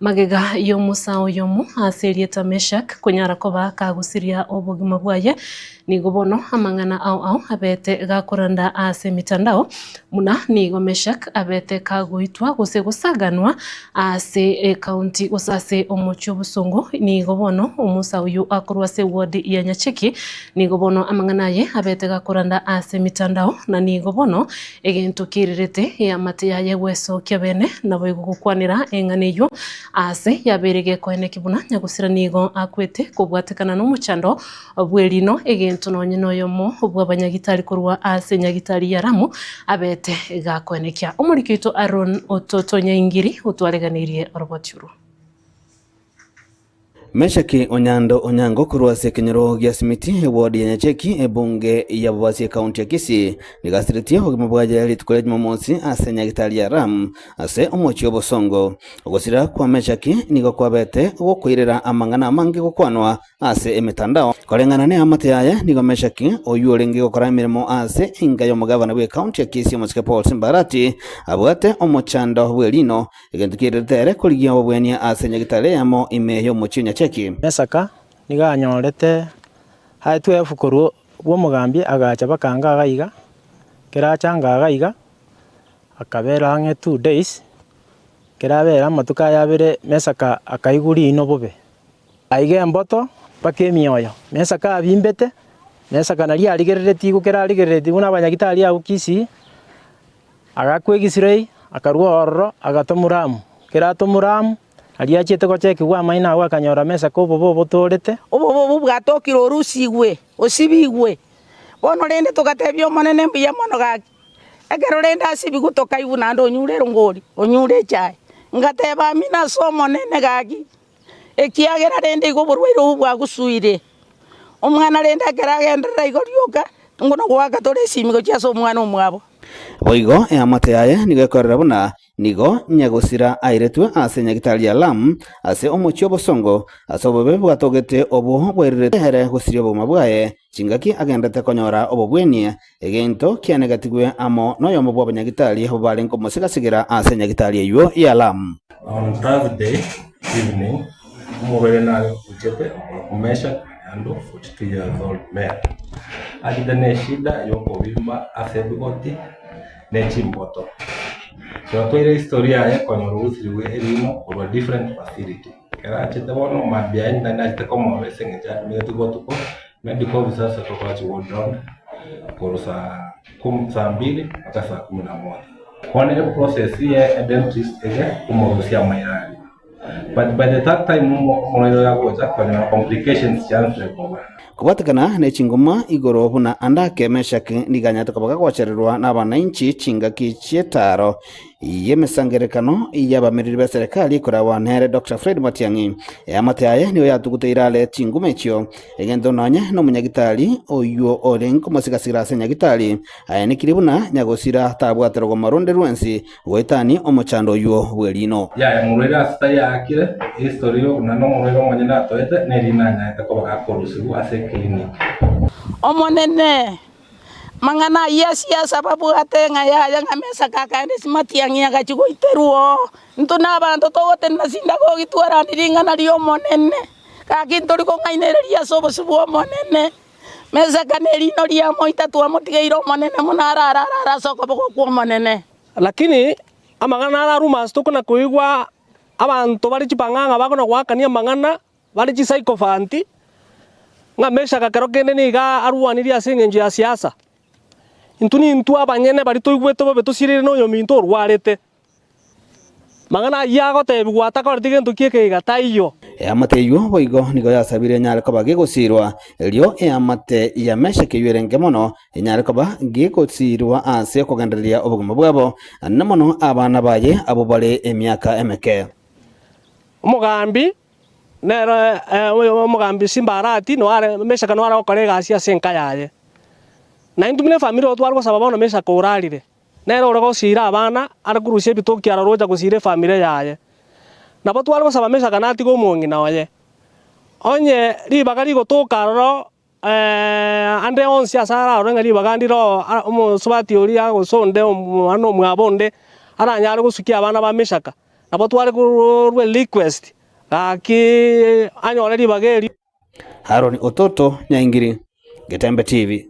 Magega y'omusao yomu aserieta Meshak kunyara koba kagusiria obogima bwaye nigo bono amang'ana ao abete gakoranda ase mitandao muna nigo Meshak abete kagoitwa gose gosaganwa ase county ase omochio busongo nigo bono omusao uyu akorwa ase ward ya Nyacheki nigo bono amang'ana ye abete gakoranda ase mitandao na nigo bono egento kirirete ya mate yaye gwesokia bene nabo igukwanira eng'ana eyo ase yaberege koene kibuna nyagusira nigo akwete kubwatekana n'omuchando bwerino egento nonye noyomo bw'abanyagitari korwa ase nyagitari ya Lamu abete gakoenekya omurikito Aaron Ototonya ingiri utwareganirie orobotyuru. Meshaki Onyango kurwa ase kenyero gya simiti ward ya Nyacheki ebunge ya Bobasi county ya Kisii nigasiritie ogima bwaje litukole Jumamosi ase nyagitari ya Lamu ase omochio bosongo ogosira kwa Meshaki nigo kwabete gokwirira amang'ana amange gokwanwa ase emitandao koreng'ana ne amate yaye nigo Meshaki oyu orenge gokora emirimo ase ingayo mugavana bwe county ya Kisii Omosike Paul Simbarati abwate omochando bwerino egento kirirete kurigia obwenia ase nyagitari yamo ime yo mochio Nyacheki Mesaka niga anyorete haitu efukuru bwo mugambi agacha bakanga agaiga kerachanga agaiga akabera nge 2 days kerabera matuka yabere Mesaka akaiguri ino bobe aige mboto pake mioyo Mesaka abimbete Mesaka nali aligerereti gukera aligerereti buna abanyagitari ya Kisii agakwegisirei akarwa ororo agatomuramu keratomuramu aliachete gocheki gwa maina gwa kanyora Mesaka obo botorete obo bwatokiro orusigwe osibigwe bono rende tugatebio monene mbuya mono gaki egero rende asibi gutoka ibu nando onyure rongori onyure chai ngateba mina so monene gaki ekiagera rende igoborwairo bwa gusuire omwana rende akeragendera igorioka ngono gwaka tore simigo chaso omwana omwabo boigo amate yaye nigo ekorera buna nigo nyagusira airetwe ase nyagitari ya Lamu ase omochio bosongo ase obobe bwatogete obo bwerere here gusiria oboma bwaye chingaki agendete konyora obobwenia egento kianegatigwe amo noyomo bwa abanyagitari obare nkomosigasigera ase nyagitari eyo ya Lamu. On Thursday evening umubere nayo uchete umesha ando 42 years old male agidane shida yoko bimba ase bigoti nechimboto twatwire historia ya konyorusiriwe erino or a different facility kerachete bono mabiani na nachete como besengeja metugotuko medical officers tokachi ward round por saa 12 mpaka saa 11 kone process ya dentist ege kumorusia mayani but by the third time mmoyo yako zakwana complications chance kwa kubatakana ne chingoma igoro buna andake Meshaki niganyata kabaga gwachererwa n'abananchi chingaki chietaro yemesangerekano y'abamiriri ba serikali korawa ntere Dr. Fred Matiang'i amate yaye niyo yatuguteirale chingume chyo egento nonye no munyagitari oyo orenko mosigasira ase nyagitari aya nikiribuna nyagosira tabwatero maronde rwensi goetani omochando yo bwerino ya murera sta yakire historio na no murera monyana toete nerinanya takobaga korusibu ase clinic omonene mang'ana ya sababu atenga ya Mesaka kandi Matiang'i agachigo iteruo ntuna abantu togote nasinda go gitwara niringana rio monene kakintori ko ngainereria sobo subo monene Mesaka nerino ria moita twa motigeiro monene munarara soko boko kwa monene lakini amang'ana arumas tukuna kuigwa abantu bari chipanganga bakona gwakania mang'ana bari chisaikofanti nga Mesaka kero kende niga arwaniria ase engenjo ya siasa intuni intu abanyene bari toigwete bobe tosirire no yominto orwarete mang'ana yagotebi gwataka ori tigento kieke gataiyo amate yo boigo nigo yasabire nyare koba gegosirwa elio amate ya Meshaki ywerenge mono nyare koba gegosirwa ase kogendereria obugoma bwabo namono abana baye abo bare emyaka emeke omugambi nero omugambi Simbarati no are Meshaka no ara okorega asia senka yaye na intumine family otwarwa saba bono Meshaka orarire nero ore gosira abana ara kurusie bitoki ara roja gosire family yaye nabo twarwa saba Meshaka natigo omongi naye onye ribagari gotoka ro ande onsi asara ore ngari bagandiro omusubati ori agosonde omwana omwabonde aranyare gosukia abana ba Meshaka nabo twari kurwe request aki anyore ribageri. Haroni Ototo, Nyaingiri, Getembe TV.